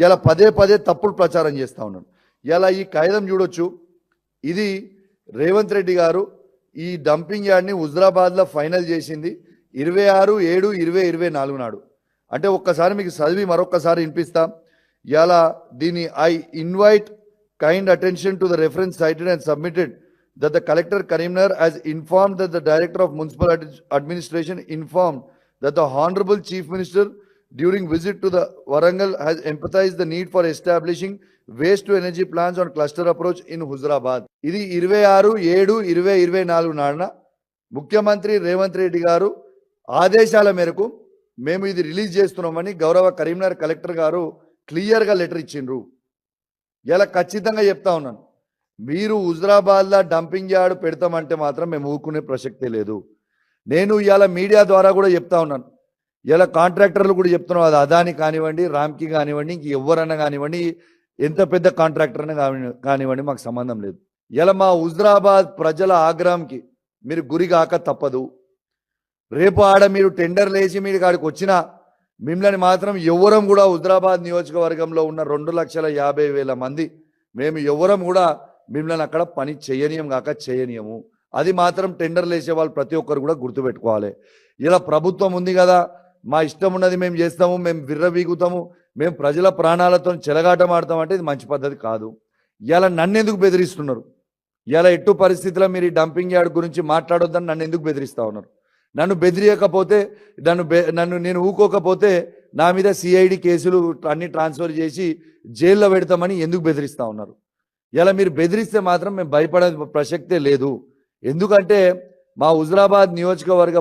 ఇలా పదే పదే తప్పుడు ప్రచారం చేస్తూ ఉన్నాను. ఇలా ఈ కాగితం చూడొచ్చు. ఇది రేవంత్ రెడ్డి గారు ఈ డంపింగ్ యార్డ్ని హుజరాబాద్లో ఫైనల్ చేసింది 26/7/2024 నాడు. అంటే ఒక్కసారి మీకు చదివి మరొక్కసారి వినిపిస్తా. ఇలా దీని I invite kind attention to the reference sighted and submitted that the collector Karimnagar has informed that the director of municipal administration informed that the honorable chief minister during visit to the Warangal has emphasized the need for establishing waste to energy plants on cluster approach in Huzurabad. ఇది 26/7/2024 నాడున ముఖ్యమంత్రి రేవంత్ రెడ్డి గారు ఆదేశాల మేరకు మేము ఇది release చేస్తున్నామని గౌరవ Karimnagar collector గారు క్లియర్గా లెటర్ ఇచ్చిండ్రు. ఇలా ఖచ్చితంగా చెప్తా ఉన్నాను, మీరు హుజరాబాద్లో డంపింగ్ యార్డ్ పెడతామంటే మాత్రం మేము ఊరుకునే ప్రసక్తే లేదు. నేను ఇవాళ మీడియా ద్వారా కూడా చెప్తా ఉన్నాను, ఇలా కాంట్రాక్టర్లు కూడా చెప్తున్నాం, అది అదాని కానివ్వండి, రామ్కి కానివ్వండి, ఇంక ఎవరన్నా కానివ్వండి, ఎంత పెద్ద కాంట్రాక్టర్ అయినా కానివ్వండి, మాకు సంబంధం లేదు. ఇలా మా హుజరాబాద్ ప్రజల ఆగ్రహంకి మీరు గురి కాక తప్పదు. రేపు ఆడ మీరు టెండర్లు వేసి మీరు కాడికి వచ్చినా మిమ్మల్ని మాత్రం ఎవరం కూడా హుజరాబాద్ నియోజకవర్గంలో ఉన్న 2,50,000 మంది మేము ఎవరం కూడా మిమ్మల్ని అక్కడ పని చేయనీయం కాక చేయనీయము. అది మాత్రం టెండర్లు వేసే వాళ్ళు ప్రతి ఒక్కరు కూడా గుర్తుపెట్టుకోవాలి. ఇలా ప్రభుత్వం ఉంది కదా, మా ఇష్టం ఉన్నది మేము చేస్తాము, మేము విర్రవీగుతాము, మేము ప్రజల ప్రాణాలతో చెలగాటం ఆడతాం అంటే ఇది మంచి పద్ధతి కాదు. ఇలా నన్ను ఎందుకు బెదిరిస్తున్నారు? ఇలా ఎట్టు పరిస్థితుల్లో మీరు ఈ డంపింగ్ యార్డ్ గురించి మాట్లాడొద్దని నన్ను ఎందుకు బెదిరిస్తూ ఉన్నారు? నన్ను బెదిరియకపోతే నేను ఊకోకపోతే నా మీద సిఐడి కేసులు అన్ని ట్రాన్స్ఫర్ చేసి జైల్లో పెడతామని ఎందుకు బెదిరిస్తూ ఉన్నారు? ఇలా మీరు బెదిరిస్తే మాత్రం మేము భయపడే ప్రసక్తే లేదు. ఎందుకంటే మా హుజరాబాద్ నియోజకవర్గ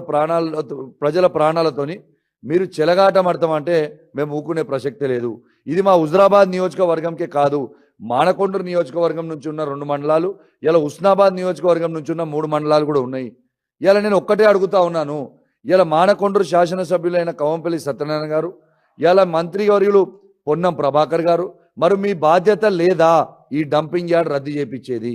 ప్రజల ప్రాణాలతోని మీరు చెలగాటమడతామంటే మేము ఊకునే ప్రసక్తే లేదు. ఇది మా హుజరాబాద్ నియోజకవర్గంకే కాదు, మానకొండూరు నియోజకవర్గం నుంచి ఉన్న 2 మండలాలు, ఇలా హుస్నాబాద్ నియోజకవర్గం నుంచి ఉన్న 3 మండలాలు కూడా ఉన్నాయి. ఇలా నేను ఒక్కటే అడుగుతా ఉన్నాను, ఇలా మానకొండూరు శాసనసభ్యులైన కవంపల్లి సత్యనారాయణ గారు, ఇలా మంత్రివర్యులు పొన్నం ప్రభాకర్ గారు, మరి మీ బాధ్యత లేదా ఈ డంపింగ్ యార్డ్ రద్దు చేయించేది?